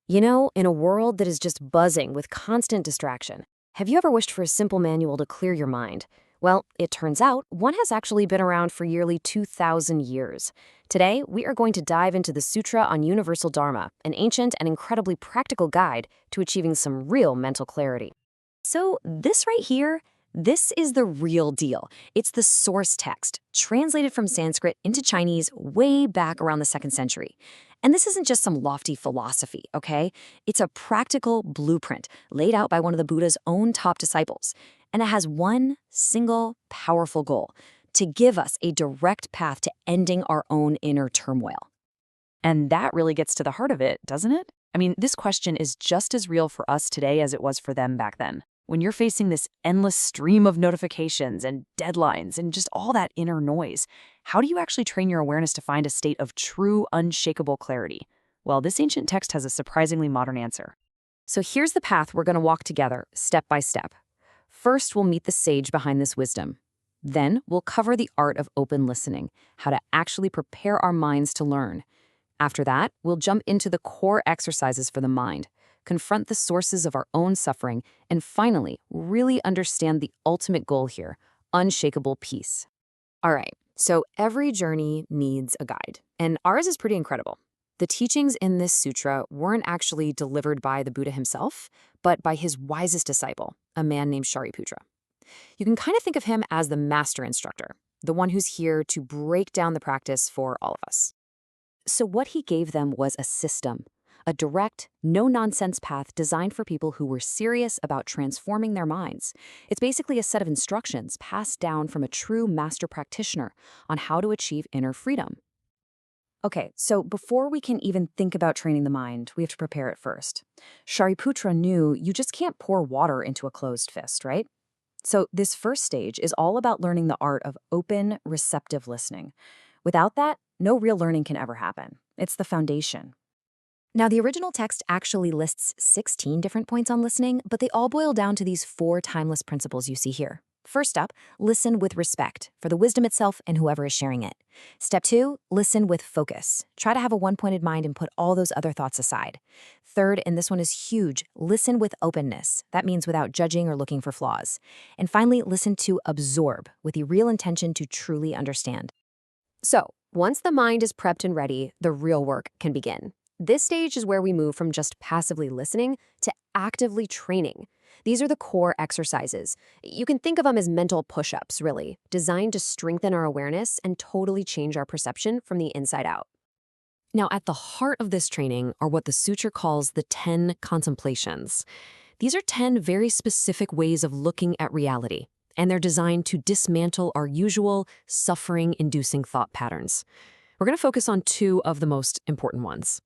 You know, in a world that is just buzzing with constant distraction, have you ever wished for a simple manual to clear your mind? Well, it turns out one has actually been around for nearly 2,000 years. Today, we are going to dive into the Sutra on Universal Dharma, an ancient and incredibly practical guide to achieving some real mental clarity. So, this right here, this is the real deal. It's the source text, translated from Sanskrit into Chinese way back around the 2nd century. And this isn't just some lofty philosophy, okay? It's a practical blueprint laid out by one of the Buddha's own top disciples. And it has one single powerful goal: to give us a direct path to ending our own inner turmoil. And that really gets to the heart of it, doesn't it? I mean, this question is just as real for us today as it was for them back then. When you're facing this endless stream of notifications and deadlines and just all that inner noise, how do you actually train your awareness to find a state of true, unshakable clarity? Well, this ancient text has a surprisingly modern answer. So here's the path we're going to walk together, step by step. First, we'll meet the sage behind this wisdom. Then, we'll cover the art of open listening, how to actually prepare our minds to learn. After that, we'll jump into the core exercises for the mind, confront the sources of our own suffering, and finally, really understand the ultimate goal here: unshakable peace. All right, so every journey needs a guide, and ours is pretty incredible. The teachings in this sutra weren't actually delivered by the Buddha himself, but by his wisest disciple, a man named Śāriputra. You can kind of think of him as the master instructor, the one who's here to break down the practice for all of us. So what he gave them was a system, a direct, no-nonsense path designed for people who were serious about transforming their minds. It's basically a set of instructions passed down from a true master practitioner on how to achieve inner freedom. Okay, so before we can even think about training the mind, we have to prepare it first. Śāriputra knew you just can't pour water into a closed fist, right? So this first stage is all about learning the art of open, receptive listening. Without that, no real learning can ever happen. It's the foundation. Now, the original text actually lists 16 different points on listening, but they all boil down to these 4 timeless principles you see here. First up, listen with respect for the wisdom itself and whoever is sharing it. Step 2, listen with focus. Try to have a one-pointed mind and put all those other thoughts aside. Third, and this one is huge, listen with openness. That means without judging or looking for flaws. And finally, listen to absorb with the real intention to truly understand. So, once the mind is prepped and ready, the real work can begin. This stage is where we move from just passively listening to actively training. These are the core exercises. You can think of them as mental push-ups, really, designed to strengthen our awareness and totally change our perception from the inside out. Now, at the heart of this training are what the sutra calls the 10 contemplations. These are 10 very specific ways of looking at reality, and they're designed to dismantle our usual suffering-inducing thought patterns. We're going to focus on 2 of the most important ones.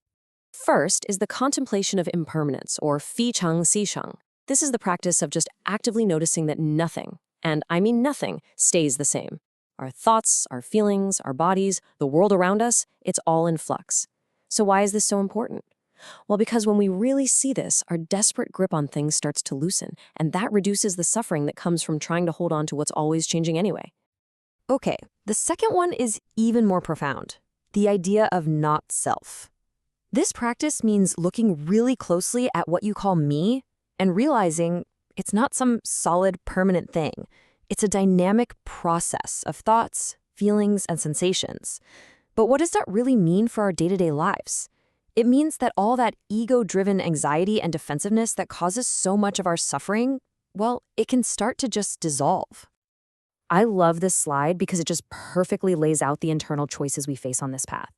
First is the contemplation of impermanence, or fi chang si shang. This is the practice of just actively noticing that nothing, and I mean nothing, stays the same. Our thoughts, our feelings, our bodies, the world around us, it's all in flux. So why is this so important? Well, because when we really see this, our desperate grip on things starts to loosen, and that reduces the suffering that comes from trying to hold on to what's always changing anyway. Okay, the second one is even more profound: the idea of not self. This practice means looking really closely at what you call me and realizing it's not some solid, permanent thing. It's a dynamic process of thoughts, feelings, and sensations. But what does that really mean for our day-to-day lives? It means that all that ego-driven anxiety and defensiveness that causes so much of our suffering, well, it can start to just dissolve. I love this slide because it just perfectly lays out the internal choices we face on this path.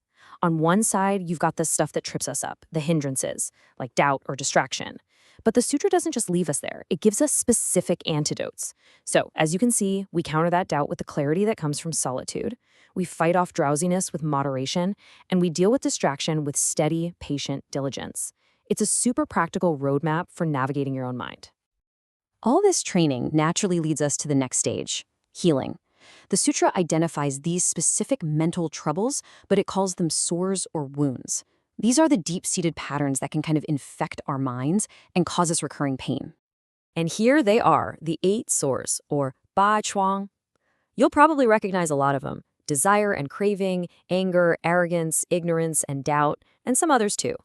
On one side, you've got the stuff that trips us up, the hindrances, like doubt or distraction. But the sutra doesn't just leave us there. It gives us specific antidotes. So, as you can see, we counter that doubt with the clarity that comes from solitude. We fight off drowsiness with moderation, and we deal with distraction with steady, patient diligence. It's a super practical roadmap for navigating your own mind. All this training naturally leads us to the next stage: healing. The sutra identifies these specific mental troubles, but it calls them sores or wounds. These are the deep-seated patterns that can kind of infect our minds and cause us recurring pain. And here they are, the 8 sores, or ba chuang. You'll probably recognize a lot of them: desire and craving, anger, arrogance, ignorance, and doubt, and some others too.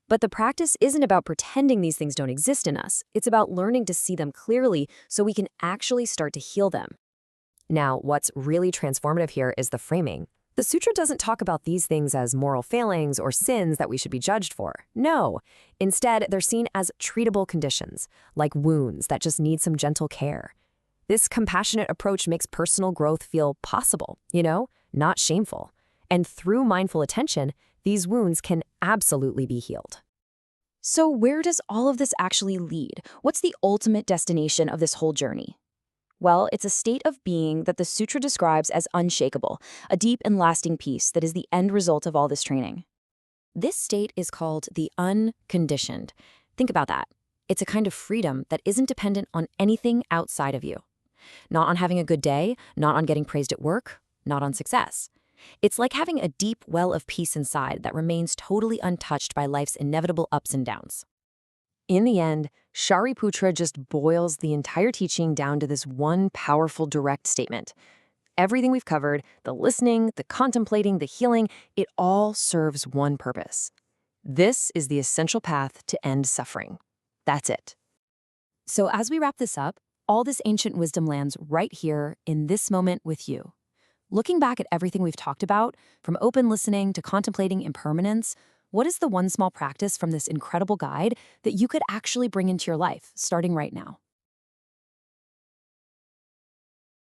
But the practice isn't about pretending these things don't exist in us. It's about learning to see them clearly so we can actually start to heal them. Now, what's really transformative here is the framing. The sutra doesn't talk about these things as moral failings or sins that we should be judged for. No. Instead, they're seen as treatable conditions, like wounds that just need some gentle care. This compassionate approach makes personal growth feel possible, not shameful. And through mindful attention, these wounds can absolutely be healed. So where does all of this actually lead? What's the ultimate destination of this whole journey? Well, it's a state of being that the sutra describes as unshakable, a deep and lasting peace that is the end result of all this training. This state is called the unconditioned. Think about that. It's a kind of freedom that isn't dependent on anything outside of you. Not on having a good day, not on getting praised at work, not on success. It's like having a deep well of peace inside that remains totally untouched by life's inevitable ups and downs. In the end, Śāriputra just boils the entire teaching down to this one powerful, direct statement. Everything we've covered, the listening, the contemplating, the healing, it all serves one purpose. This is the essential path to end suffering. That's it. So as we wrap this up, all this ancient wisdom lands right here in this moment with you. Looking back at everything we've talked about, from open listening to contemplating impermanence, what is the one small practice from this incredible guide that you could actually bring into your life, starting right now?